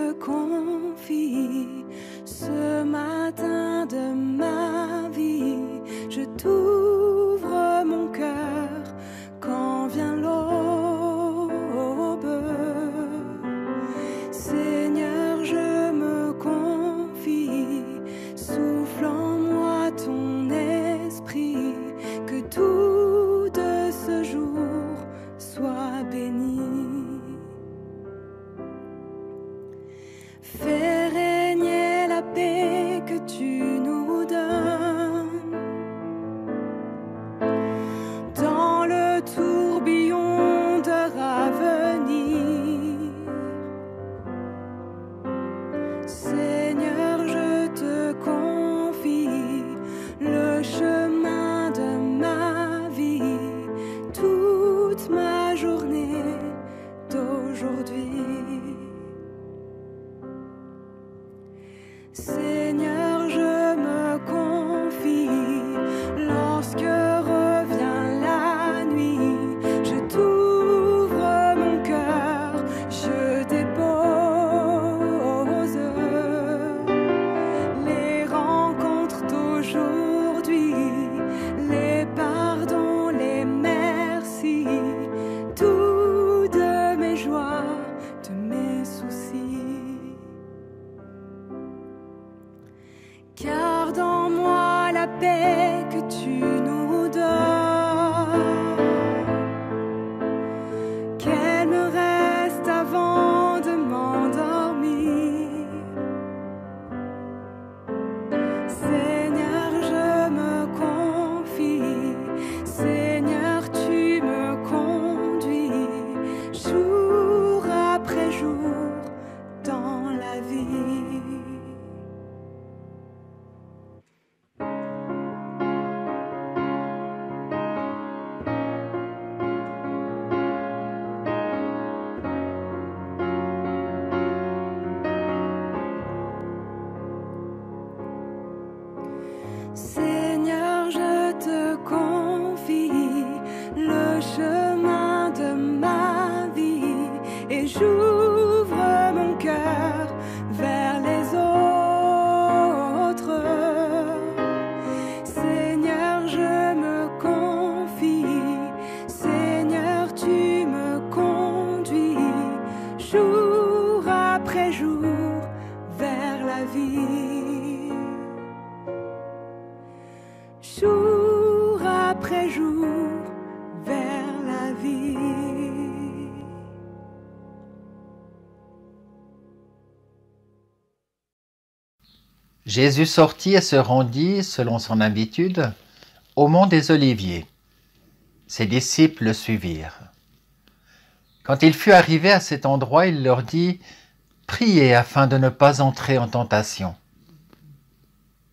te confie ce matin de ma vie. Je t'ouvre mon cœur quand vient l'aube. Seigneur, je me confie, souffle en moi ton esprit, que tout de ce jour soit béni. Fais régner la paix que tu nous donnes dans le tourbillon d'heures à venir. Seigneur, je te confie le chemin de ma vie, toute ma journée d'aujourd'hui. Seigneur, je me confie lorsque revient la nuit. Je t'ouvre mon cœur, je dépose les rencontres d'aujourd'hui, les pardons, les merci, tout de mes joies, de mes soucis. Car dans moi la paix que tu nous donnes, qu'elle me reste avant de m'endormir. Seigneur, je me confie, Seigneur, tu me conduis, jour après jour dans la vie. Seigneur, je te confie le chemin de ma vie et j'ouvre mon cœur vers les autres. Seigneur, je me confie, Seigneur, tu me conduis jour après jour vers la vie. Jour après jour vers la vie. Jésus sortit et se rendit, selon son habitude, au mont des Oliviers. Ses disciples le suivirent. Quand il fut arrivé à cet endroit, il leur dit « Priez afin de ne pas entrer en tentation ».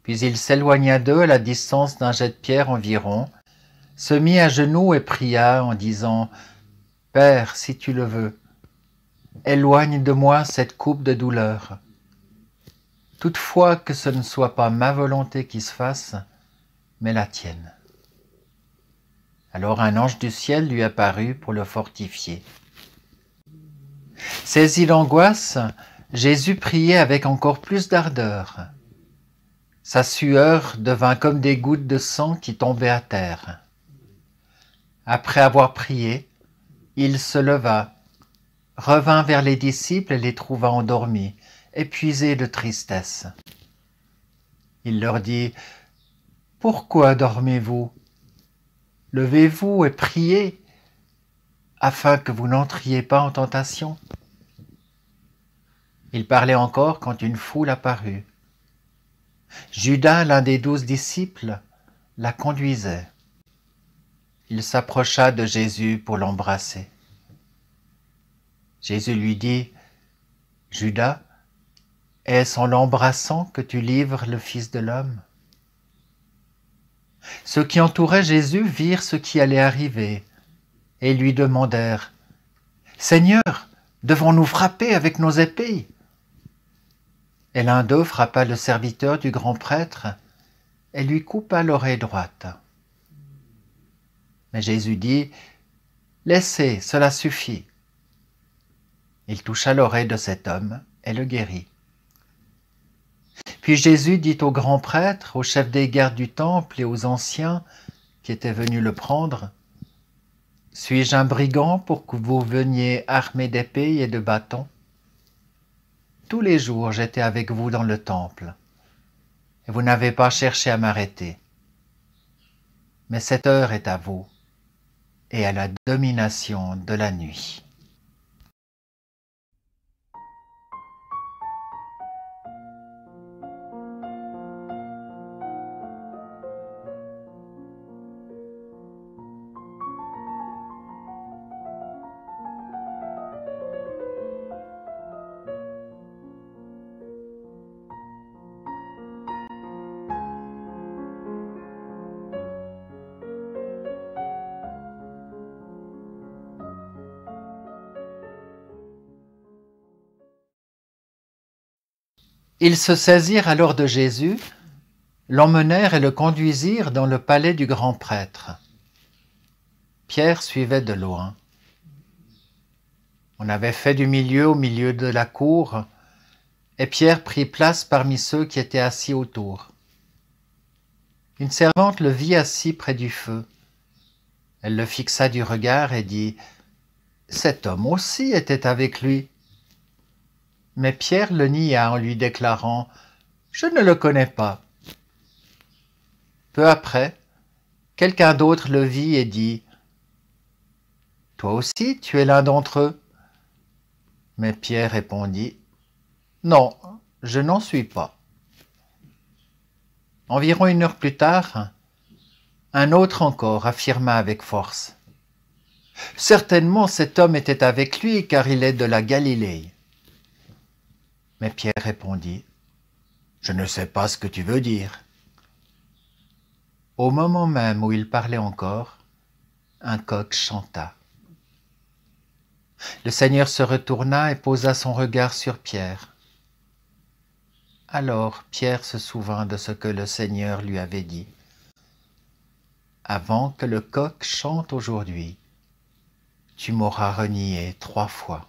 Puis il s'éloigna d'eux à la distance d'un jet de pierre environ, se mit à genoux et pria en disant « Père, si tu le veux, éloigne de moi cette coupe de douleur. Toutefois que ce ne soit pas ma volonté qui se fasse, mais la tienne. » Alors un ange du ciel lui apparut pour le fortifier. Saisi d'angoisse, Jésus priait avec encore plus d'ardeur. Sa sueur devint comme des gouttes de sang qui tombaient à terre. Après avoir prié, il se leva, revint vers les disciples et les trouva endormis, épuisés de tristesse. Il leur dit « Pourquoi dormez-vous? Levez-vous et priez, afin que vous n'entriez pas en tentation. » Il parlait encore quand une foule apparut. Judas, l'un des 12 disciples, la conduisait. Il s'approcha de Jésus pour l'embrasser. Jésus lui dit « Judas, est-ce en l'embrassant que tu livres le Fils de l'homme » Ceux qui entouraient Jésus virent ce qui allait arriver et lui demandèrent « Seigneur, devons-nous frapper avec nos épées ?» Et l'un d'eux frappa le serviteur du grand prêtre et lui coupa l'oreille droite. Mais Jésus dit « Laissez, cela suffit. » Il toucha l'oreille de cet homme et le guérit. Puis Jésus dit aux grands prêtres, aux chefs des gardes du temple et aux anciens qui étaient venus le prendre, « Suis-je un brigand pour que vous veniez armés d'épées et de bâtons? Tous les jours j'étais avec vous dans le temple, et vous n'avez pas cherché à m'arrêter. Mais cette heure est à vous et à la domination de la nuit. » Ils se saisirent alors de Jésus, l'emmenèrent et le conduisirent dans le palais du grand prêtre. Pierre suivait de loin. On avait fait du milieu au milieu de la cour, et Pierre prit place parmi ceux qui étaient assis autour. Une servante le vit assis près du feu. Elle le fixa du regard et dit « Cet homme aussi était avec lui. » Mais Pierre le nia en lui déclarant « Je ne le connais pas. » Peu après, quelqu'un d'autre le vit et dit « Toi aussi, tu es l'un d'entre eux. » Mais Pierre répondit « Non, je n'en suis pas. » Environ 1 heure plus tard, un autre encore affirma avec force « Certainement cet homme était avec lui, car il est de la Galilée. » Mais Pierre répondit « Je ne sais pas ce que tu veux dire. » Au moment même où il parlait encore, un coq chanta. Le Seigneur se retourna et posa son regard sur Pierre. Alors Pierre se souvint de ce que le Seigneur lui avait dit. « Avant que le coq chante aujourd'hui, tu m'auras renié 3 fois. »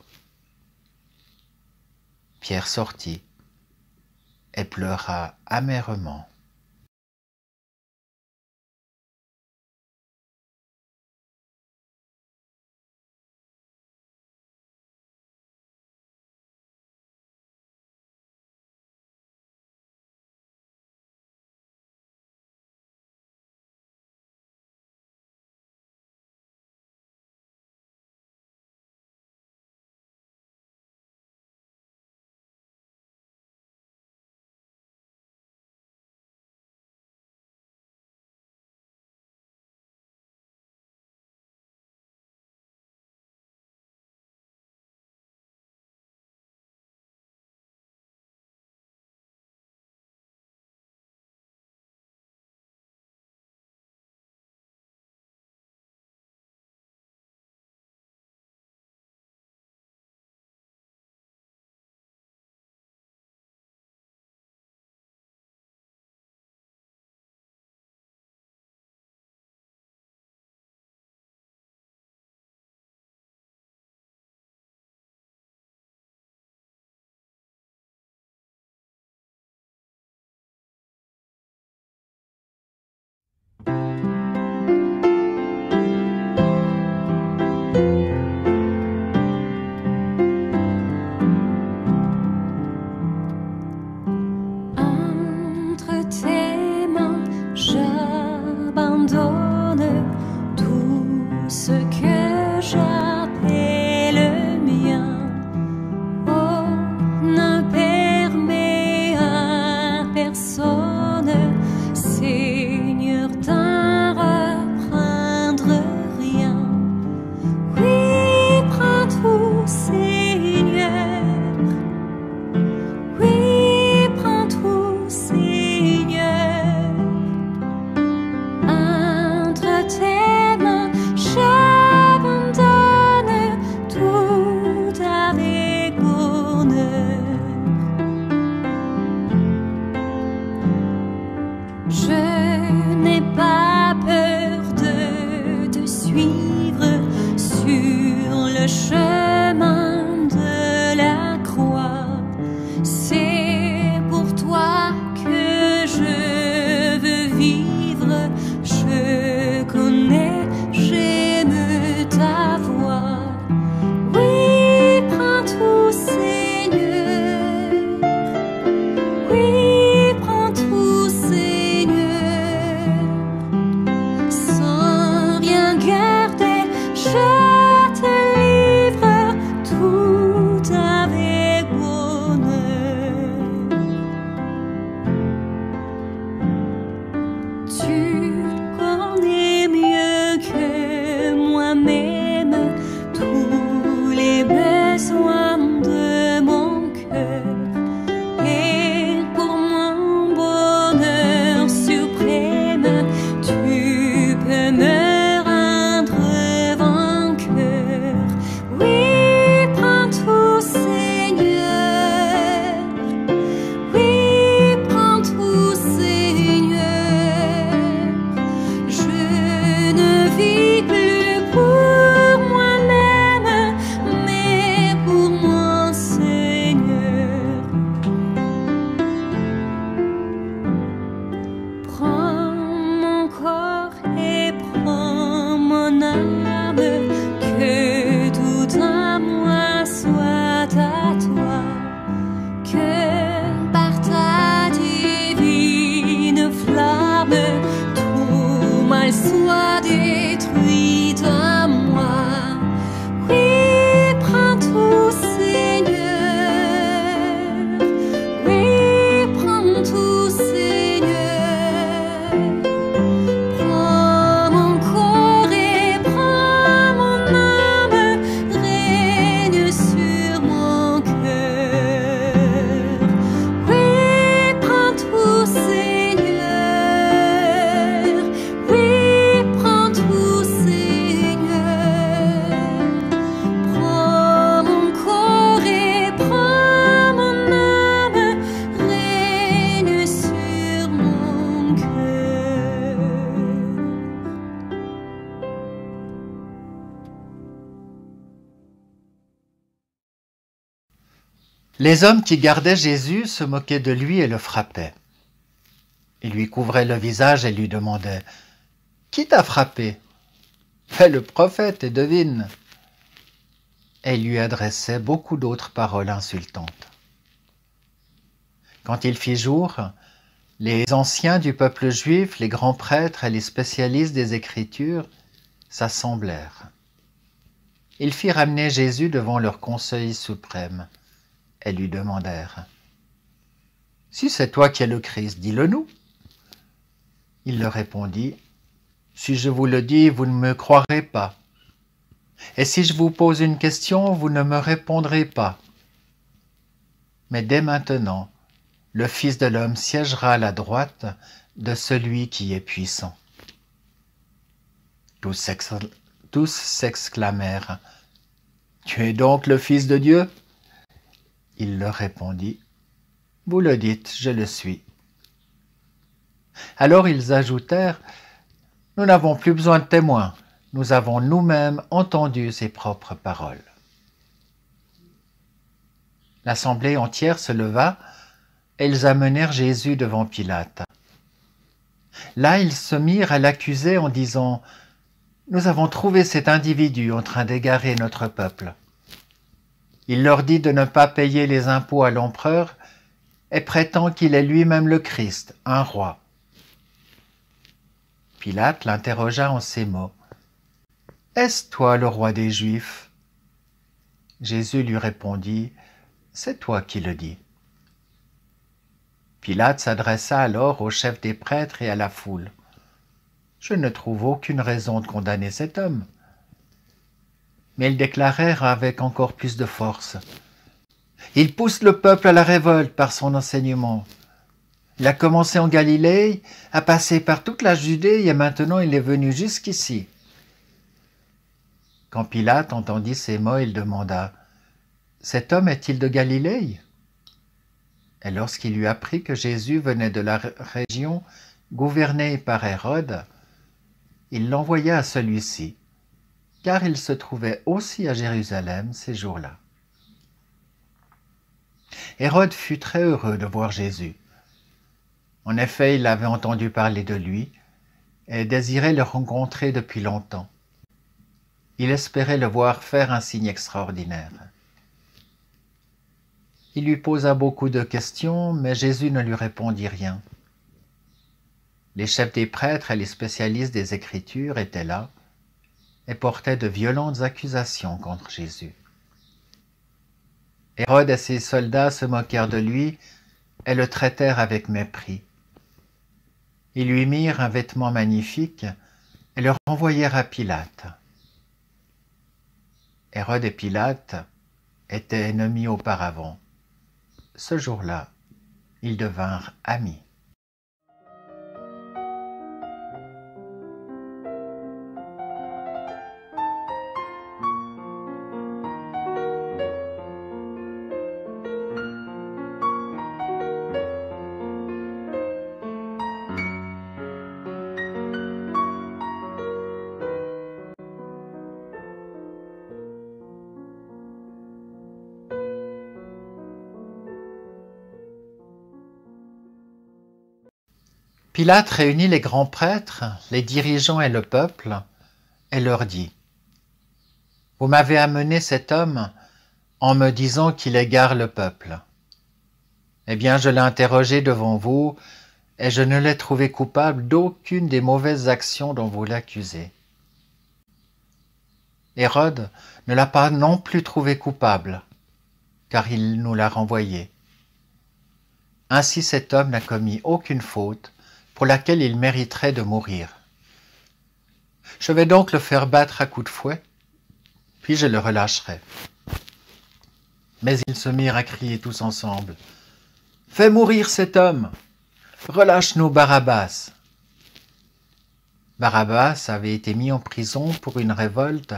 Pierre sortit et pleura amèrement. Chemin de la croix, Les hommes qui gardaient Jésus se moquaient de lui et le frappaient. Ils lui couvraient le visage et lui demandaient « Qui t'a frappé ?»« Fais le prophète et devine. » Et ils lui adressaient beaucoup d'autres paroles insultantes. Quand il fit jour, les anciens du peuple juif, les grands prêtres et les spécialistes des Écritures s'assemblèrent. Ils firent amener Jésus devant leur conseil suprême et lui demandèrent « Si c'est toi qui es le Christ, dis-le-nous. » Il leur répondit « Si je vous le dis, vous ne me croirez pas. Et si je vous pose une question, vous ne me répondrez pas. Mais dès maintenant, le Fils de l'homme siégera à la droite de celui qui est puissant. » Tous s'exclamèrent « Tu es donc le Fils de Dieu ?» Il leur répondit « Vous le dites, je le suis. » Alors ils ajoutèrent « Nous n'avons plus besoin de témoins, nous avons nous-mêmes entendu ses propres paroles. » L'assemblée entière se leva et ils amenèrent Jésus devant Pilate. Là, ils se mirent à l'accuser en disant « Nous avons trouvé cet individu en train d'égarer notre peuple. Il leur dit de ne pas payer les impôts à l'empereur et prétend qu'il est lui-même le Christ, un roi. » Pilate l'interrogea en ces mots. « Est-ce toi le roi des Juifs ?» Jésus lui répondit « C'est toi qui le dis. » Pilate s'adressa alors au chef des prêtres et à la foule. « Je ne trouve aucune raison de condamner cet homme. » Mais ils déclarèrent avec encore plus de force. « Il pousse le peuple à la révolte par son enseignement. Il a commencé en Galilée, a passé par toute la Judée et maintenant il est venu jusqu'ici. » Quand Pilate entendit ces mots, il demanda « Cet homme est-il de Galilée ?» Et lorsqu'il eut appris que Jésus venait de la région gouvernée par Hérode, il l'envoya à celui-ci, car il se trouvait aussi à Jérusalem ces jours-là. Hérode fut très heureux de voir Jésus. En effet, il avait entendu parler de lui et désirait le rencontrer depuis longtemps. Il espérait le voir faire un signe extraordinaire. Il lui posa beaucoup de questions, mais Jésus ne lui répondit rien. Les chefs des prêtres et les spécialistes des Écritures étaient là et portaient de violentes accusations contre Jésus. Hérode et ses soldats se moquèrent de lui et le traitèrent avec mépris. Ils lui mirent un vêtement magnifique et le renvoyèrent à Pilate. Hérode et Pilate étaient ennemis auparavant. Ce jour-là, ils devinrent amis. Pilate réunit les grands prêtres, les dirigeants et le peuple, et leur dit « Vous m'avez amené cet homme en me disant qu'il égare le peuple. Eh bien, je l'ai interrogé devant vous, et je ne l'ai trouvé coupable d'aucune des mauvaises actions dont vous l'accusez. Hérode ne l'a pas non plus trouvé coupable, car il nous l'a renvoyé. Ainsi cet homme n'a commis aucune faute pour laquelle il mériterait de mourir. Je vais donc le faire battre à coups de fouet, puis je le relâcherai. » Mais ils se mirent à crier tous ensemble. « Fais mourir cet homme! Relâche-nous Barabbas !» Barabbas avait été mis en prison pour une révolte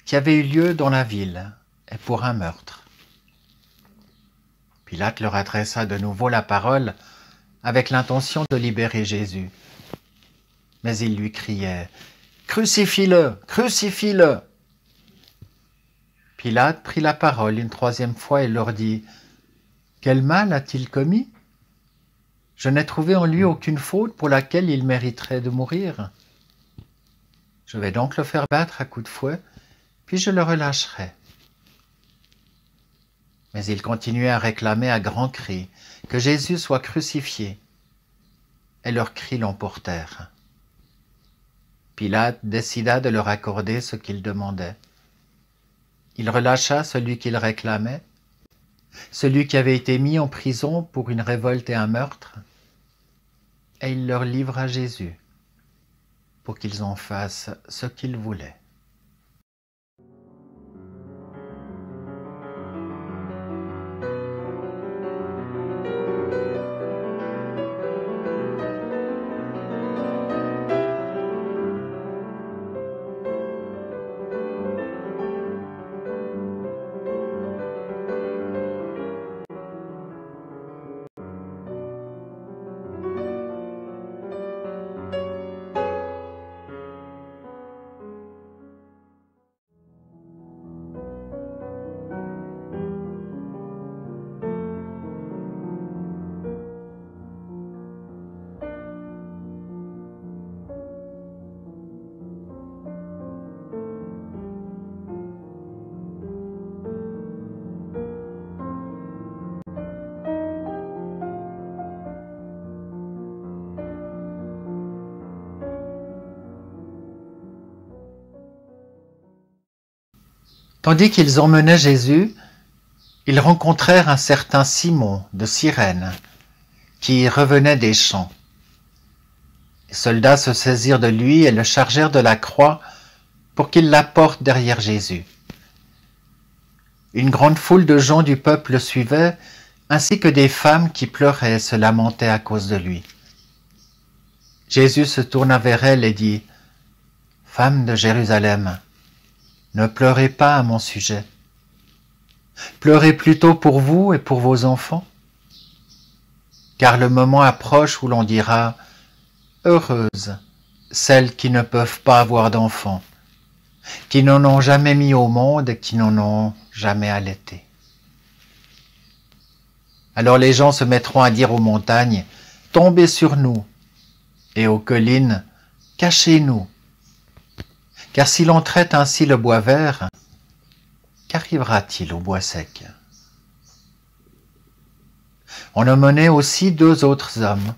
qui avait eu lieu dans la ville et pour un meurtre. Pilate leur adressa de nouveau la parole avec l'intention de libérer Jésus. Mais ils lui criaient « Crucifie-le! Crucifie-le » Pilate prit la parole une troisième fois et leur dit Quel mal a-t-il commis? Je n'ai trouvé en lui aucune faute pour laquelle il mériterait de mourir. Je vais donc le faire battre à coups de fouet, puis je le relâcherai. » Mais ils continuaient à réclamer à grands cris que Jésus soit crucifié, et leurs cris l'emportèrent. Pilate décida de leur accorder ce qu'ils demandaient. Il relâcha celui qu'ils réclamaient, celui qui avait été mis en prison pour une révolte et un meurtre, et il leur livra Jésus pour qu'ils en fassent ce qu'ils voulaient. Tandis qu'ils emmenaient Jésus, ils rencontrèrent un certain Simon de Cyrène, qui revenait des champs. Les soldats se saisirent de lui et le chargèrent de la croix pour qu'il la porte derrière Jésus. Une grande foule de gens du peuple le suivait, ainsi que des femmes qui pleuraient et se lamentaient à cause de lui. Jésus se tourna vers elles et dit : « Femmes de Jérusalem, ne pleurez pas à mon sujet. Pleurez plutôt pour vous et pour vos enfants. Car le moment approche où l'on dira : Heureuses celles qui ne peuvent pas avoir d'enfants, qui n'en ont jamais mis au monde et qui n'en ont jamais allaité. Alors les gens se mettront à dire aux montagnes : Tombez sur nous, et aux collines : Cachez-nous. Car si l'on traite ainsi le bois vert, qu'arrivera-t-il au bois sec? On emmenait aussi 2 autres hommes,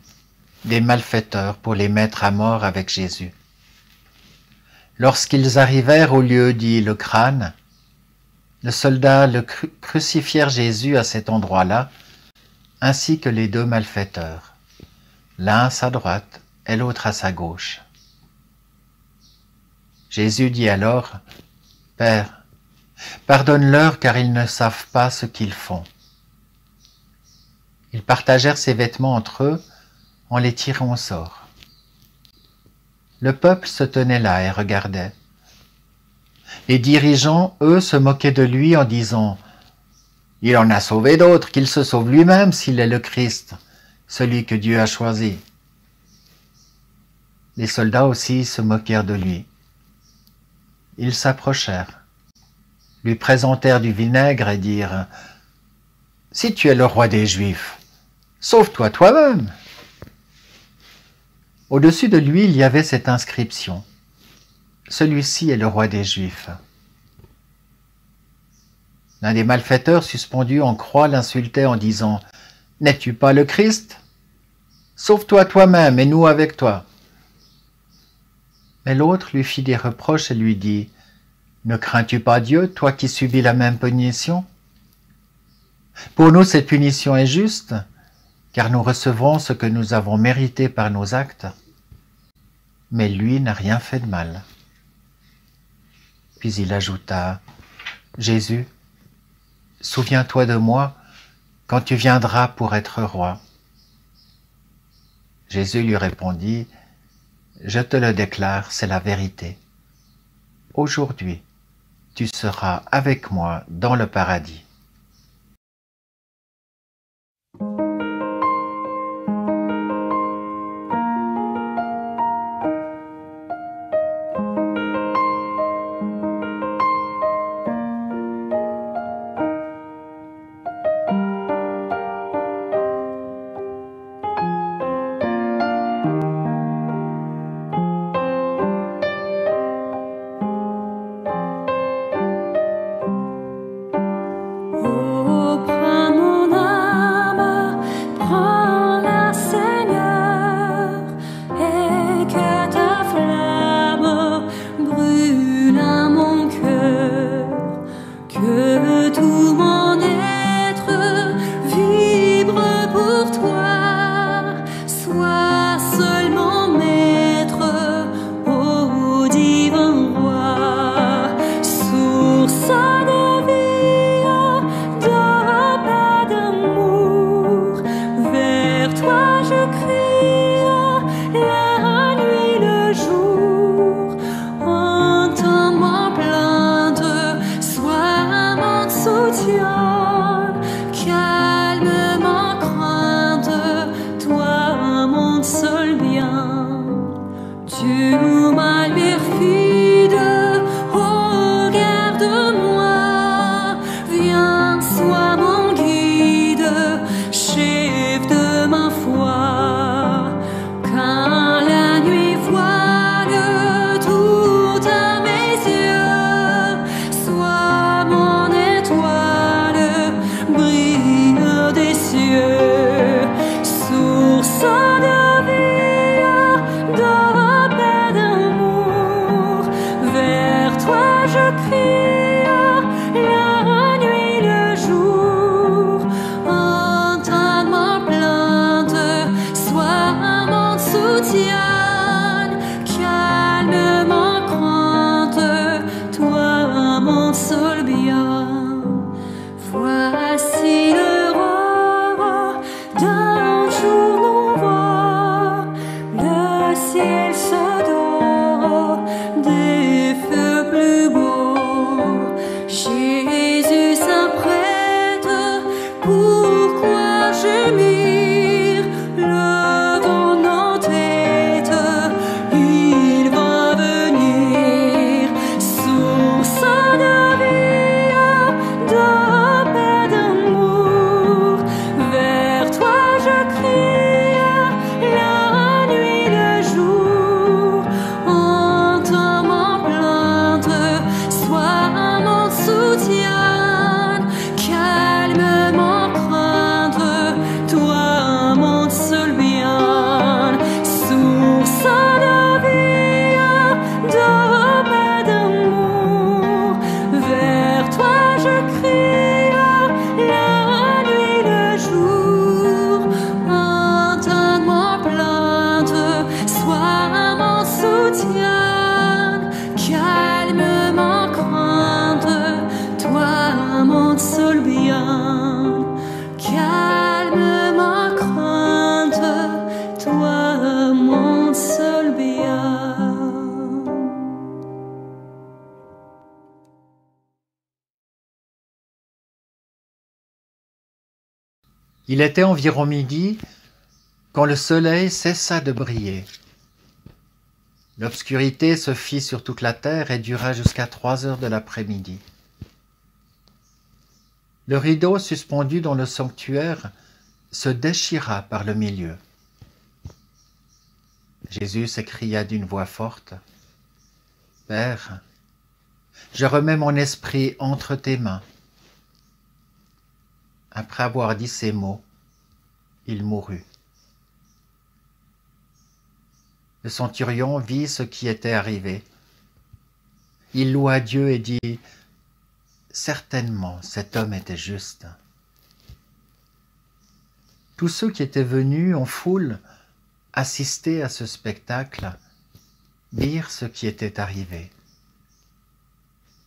des malfaiteurs, pour les mettre à mort avec Jésus. Lorsqu'ils arrivèrent au lieu dit le crâne, les soldats crucifièrent Jésus à cet endroit-là, ainsi que les 2 malfaiteurs, l'un à sa droite et l'autre à sa gauche. Jésus dit alors : Père, pardonne-leur car ils ne savent pas ce qu'ils font. Ils partagèrent ses vêtements entre eux en les tirant au sort. Le peuple se tenait là et regardait. Les dirigeants, eux, se moquaient de lui en disant : Il en a sauvé d'autres, qu'il se sauve lui-même s'il est le Christ, celui que Dieu a choisi. Les soldats aussi se moquèrent de lui. Ils s'approchèrent, lui présentèrent du vinaigre et dirent : Si tu es le roi des Juifs, sauve-toi toi-même. Au-dessus de lui, il y avait cette inscription : Celui-ci est le roi des Juifs. L'un des malfaiteurs suspendus en croix l'insultait en disant : N'es-tu pas le Christ? Sauve-toi toi-même et nous avec toi. Mais l'autre lui fit des reproches et lui dit : Ne crains-tu pas Dieu, toi qui subis la même punition? Pour nous, cette punition est juste, car nous recevrons ce que nous avons mérité par nos actes. Mais lui n'a rien fait de mal. Puis il ajouta : Jésus, souviens-toi de moi quand tu viendras pour être roi. Jésus lui répondit : Je te le déclare, c'est la vérité. Aujourd'hui, tu seras avec moi dans le paradis. je crie, la nuit, le jour. Entends ma plainte, sois mon soutien. Calme ma crainte, toi mon seul bien. Voici l'aurore d'un jour nouveau, le ciel se dort des feux plus beaux. Jésus s'apprête, pourquoi gémir? Levons nos têtes, il va venir. Source de vie, de paix, d'amour, vers toi je crie, la nuit, le jour. Entends ma plainte, sois mon soutien. Calme ma crainte, toi mon seul bien. Source de vie, de paix, d'amour, vers toi je crie, la nuit, le jour. Entends ma plainte, sois mon soutien. Calme ma crainte, toi mon seul bien. Calme ma crainte, toi mon seul bien. Il était environ midi quand le soleil cessa de briller. L'obscurité se fit sur toute la terre et dura jusqu'à 3 heures de l'après-midi. Le rideau suspendu dans le sanctuaire se déchira par le milieu. Jésus s'écria d'une voix forte, « Père, je remets mon esprit entre tes mains. » Après avoir dit ces mots, il mourut. Le centurion vit ce qui était arrivé. Il loua Dieu et dit, « Certainement, cet homme était juste. » Tous ceux qui étaient venus en foule assister à ce spectacle virent ce qui était arrivé.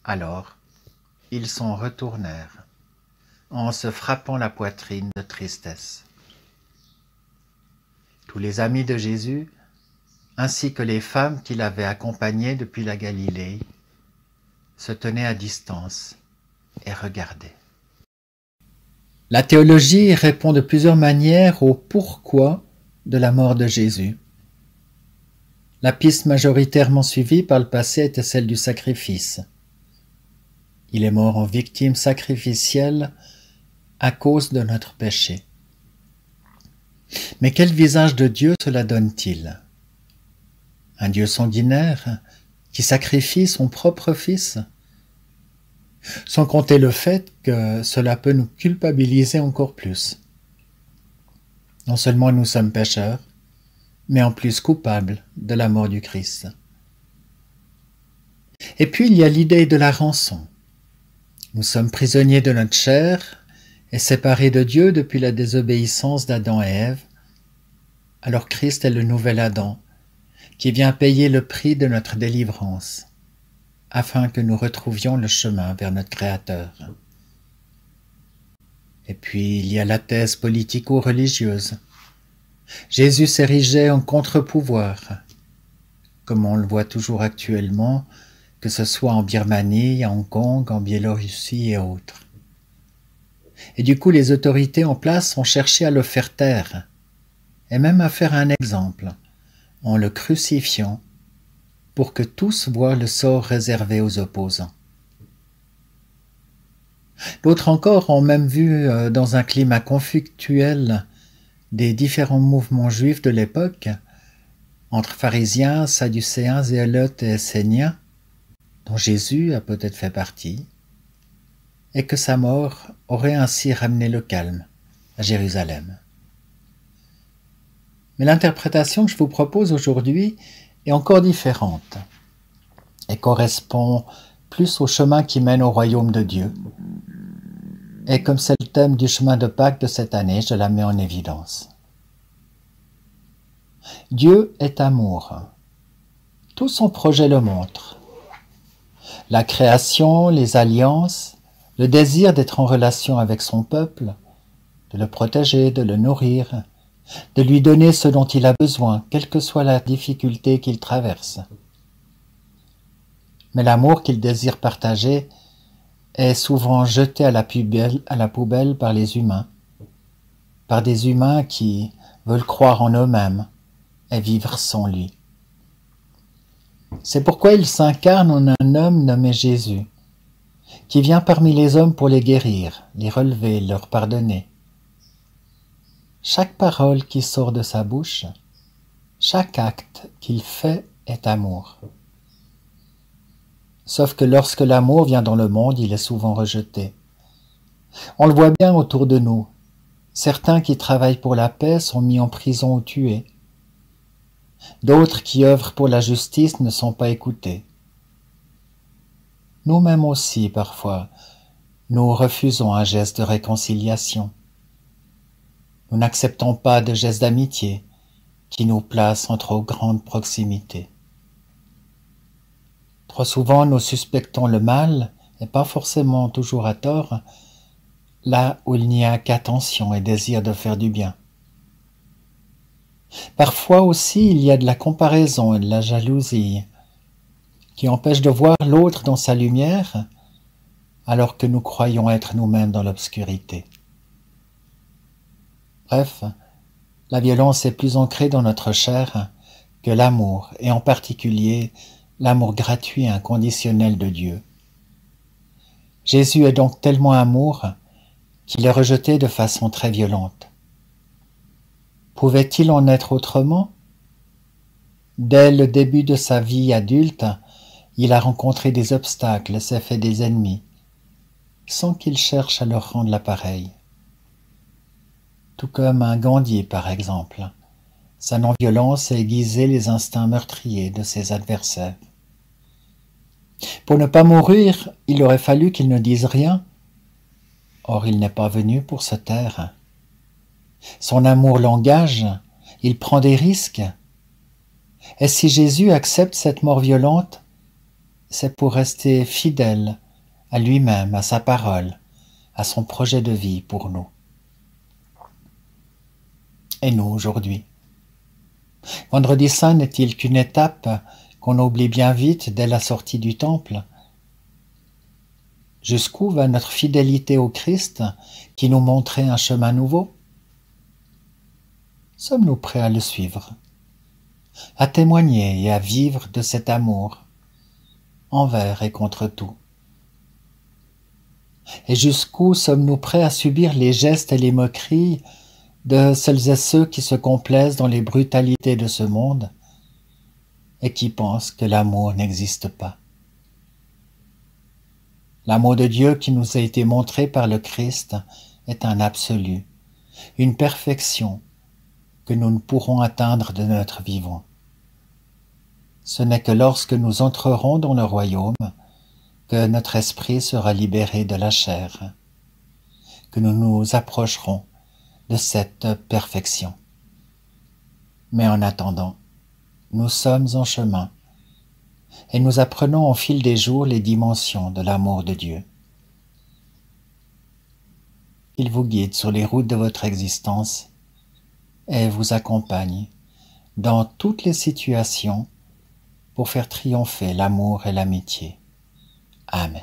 Alors, ils s'en retournèrent en se frappant la poitrine de tristesse. Tous les amis de Jésus, ainsi que les femmes qui l'avaient accompagné depuis la Galilée, se tenaient à distance et regardaient. La théologie répond de plusieurs manières au pourquoi de la mort de Jésus. La piste majoritairement suivie par le passé était celle du sacrifice. Il est mort en victime sacrificielle à cause de notre péché. Mais quel visage de Dieu cela donne-t-il? Un Dieu sanguinaire qui sacrifie son propre Fils? Sans compter le fait que cela peut nous culpabiliser encore plus. Non seulement nous sommes pécheurs, mais en plus coupables de la mort du Christ. Et puis il y a l'idée de la rançon. Nous sommes prisonniers de notre chair et séparés de Dieu depuis la désobéissance d'Adam et Ève. Alors Christ est le nouvel Adam, qui vient payer le prix de notre délivrance, afin que nous retrouvions le chemin vers notre Créateur. Et puis il y a la thèse politico-religieuse. Jésus s'érigeait en contre-pouvoir, comme on le voit toujours actuellement, que ce soit en Birmanie, à Hong Kong, en Biélorussie et autres. Et du coup, les autorités en place ont cherché à le faire taire, et même à faire un exemple, en le crucifiant, pour que tous voient le sort réservé aux opposants. D'autres encore ont même vu, dans un climat conflictuel des différents mouvements juifs de l'époque, entre pharisiens, sadducéens, zélotes et esséniens, dont Jésus a peut-être fait partie, et que sa mort aurait ainsi ramené le calme à Jérusalem. Mais l'interprétation que je vous propose aujourd'hui est encore différente et correspond plus au chemin qui mène au royaume de Dieu. Et comme c'est le thème du chemin de Pâques de cette année, je la mets en évidence. Dieu est amour. Tout son projet le montre. La création, les alliances, le désir d'être en relation avec son peuple, de le protéger, de le nourrir, de lui donner ce dont il a besoin, quelle que soit la difficulté qu'il traverse. Mais l'amour qu'il désire partager est souvent jeté à la poubelle par les humains, par des humains qui veulent croire en eux-mêmes et vivre sans lui. C'est pourquoi il s'incarne en un homme nommé Jésus, qui vient parmi les hommes pour les guérir, les relever, leur pardonner. Chaque parole qui sort de sa bouche, chaque acte qu'il fait est amour. Sauf que lorsque l'amour vient dans le monde, il est souvent rejeté. On le voit bien autour de nous. Certains qui travaillent pour la paix sont mis en prison ou tués. D'autres qui œuvrent pour la justice ne sont pas écoutés. Nous-mêmes aussi, parfois, nous refusons un geste de réconciliation. Nous n'acceptons pas de geste d'amitié qui nous place en trop grande proximité. Trop souvent, nous suspectons le mal, et pas forcément toujours à tort, là où il n'y a qu'attention et désir de faire du bien. Parfois aussi, il y a de la comparaison et de la jalousie qui empêchent de voir l'autre dans sa lumière, alors que nous croyons être nous-mêmes dans l'obscurité. Bref, la violence est plus ancrée dans notre chair que l'amour, et en particulier l'amour gratuit et inconditionnel de Dieu. Jésus est donc tellement amour qu'il est rejeté de façon très violente. Pouvait-il en être autrement? Dès le début de sa vie adulte, il a rencontré des obstacles et s'est fait des ennemis, sans qu'il cherche à leur rendre l'appareil. Tout comme un Gandhi, par exemple. Sa non-violence a aiguisé les instincts meurtriers de ses adversaires. Pour ne pas mourir, il aurait fallu qu'il ne dise rien. Or, il n'est pas venu pour se taire. Son amour l'engage, il prend des risques. Et si Jésus accepte cette mort violente, c'est pour rester fidèle à lui-même, à sa parole, à son projet de vie pour nous. Et nous, aujourd'hui? Vendredi Saint n'est-il qu'une étape qu'on oublie bien vite dès la sortie du temple? Jusqu'où va notre fidélité au Christ qui nous montrait un chemin nouveau? Sommes-nous prêts à le suivre, à témoigner et à vivre de cet amour, envers et contre tout? Et jusqu'où sommes-nous prêts à subir les gestes et les moqueries de celles et ceux qui se complaisent dans les brutalités de ce monde et qui pensent que l'amour n'existe pas? L'amour de Dieu qui nous a été montré par le Christ est un absolu, une perfection que nous ne pourrons atteindre de notre vivant. Ce n'est que lorsque nous entrerons dans le royaume que notre esprit sera libéré de la chair, que nous nous approcherons de cette perfection. Mais en attendant, nous sommes en chemin et nous apprenons au fil des jours les dimensions de l'amour de Dieu. Il vous guide sur les routes de votre existence et vous accompagne dans toutes les situations pour faire triompher l'amour et l'amitié. Amen.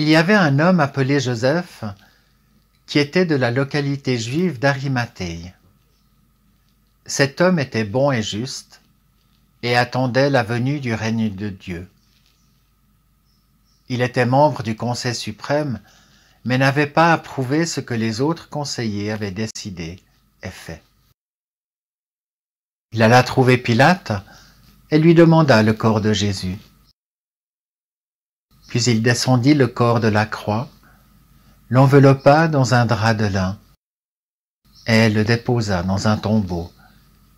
Il y avait un homme appelé Joseph qui était de la localité juive d'Arimathée. Cet homme était bon et juste et attendait la venue du règne de Dieu. Il était membre du Conseil suprême, mais n'avait pas approuvé ce que les autres conseillers avaient décidé et fait. Il alla trouver Pilate et lui demanda le corps de Jésus. Puis il descendit le corps de la croix, l'enveloppa dans un drap de lin et le déposa dans un tombeau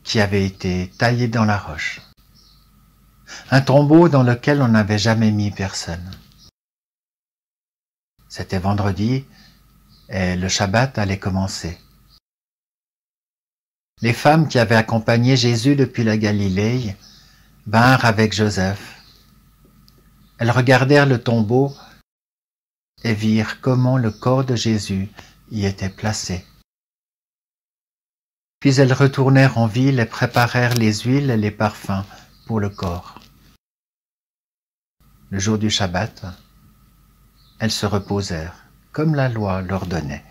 qui avait été taillé dans la roche. Un tombeau dans lequel on n'avait jamais mis personne. C'était vendredi et le Shabbat allait commencer. Les femmes qui avaient accompagné Jésus depuis la Galilée vinrent avec Joseph. Elles regardèrent le tombeau et virent comment le corps de Jésus y était placé. Puis elles retournèrent en ville et préparèrent les huiles et les parfums pour le corps. Le jour du Shabbat, elles se reposèrent comme la loi l'ordonnait.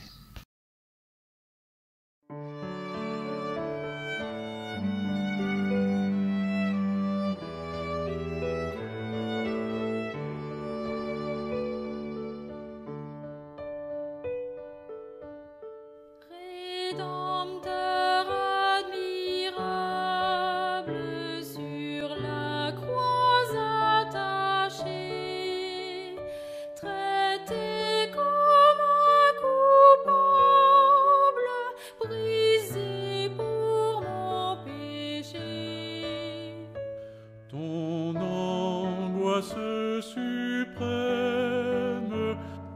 Rédempteur admirable, sur la croix attaché, traité comme un coupable, brisé pour mon péché. Ton angoisse suprême,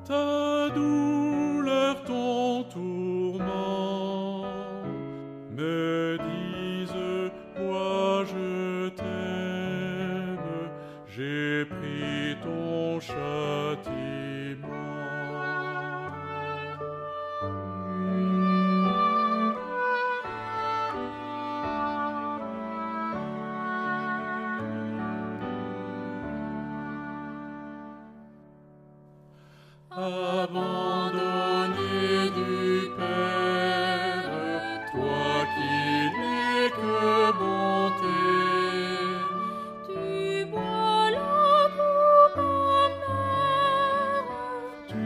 ta douleur, ton tourment, me disent, moi je t'aime, j'ai pris ton châtiment. Abandonné du Père, toi qui n'es que bonté, Tu bois la coupe amère, tu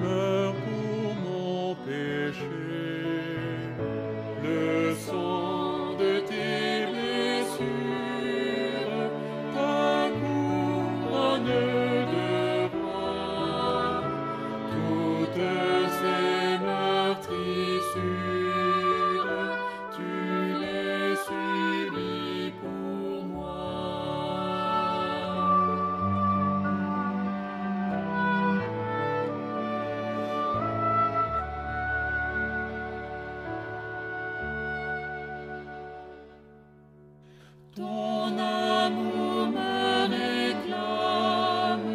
meurs pour mon péché. Le sang de tes blessures, ta couronne de roi, toutes ces meurtrissures, tu les subis pour moi. Ton amour me réclame,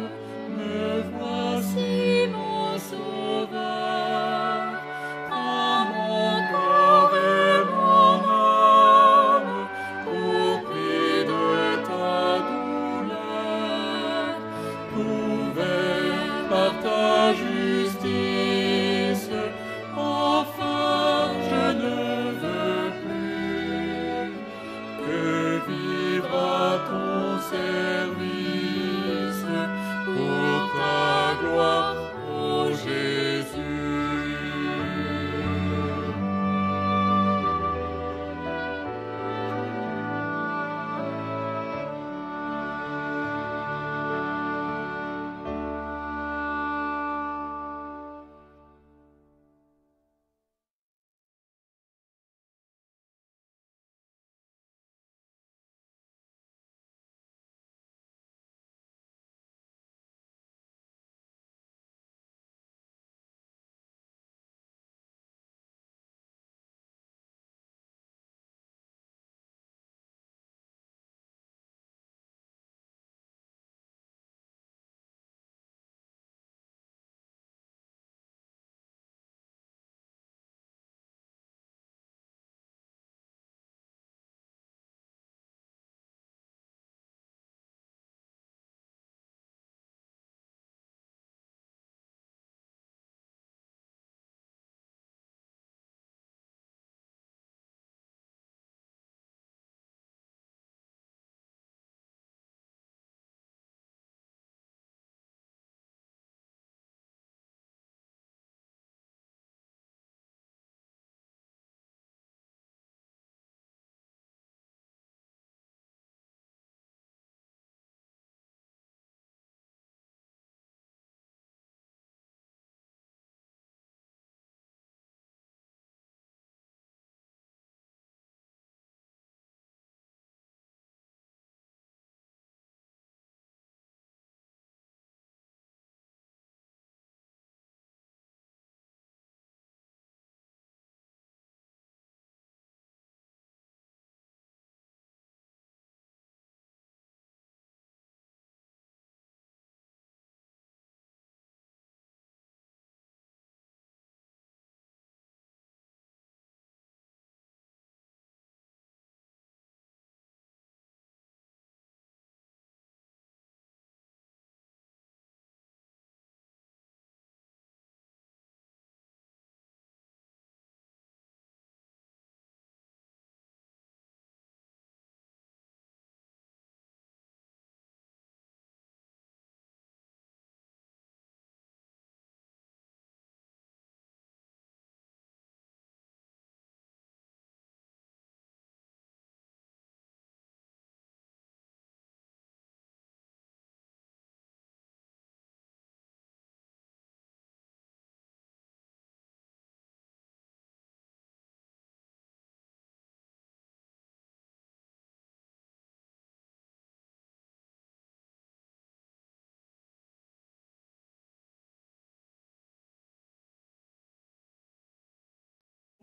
me voici mon sauveur. Prends mon corps et mon âme au prix de ta douleur, couvert par ta justice. Enfin, je ne veux plus que vivre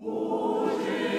Ô Jésus,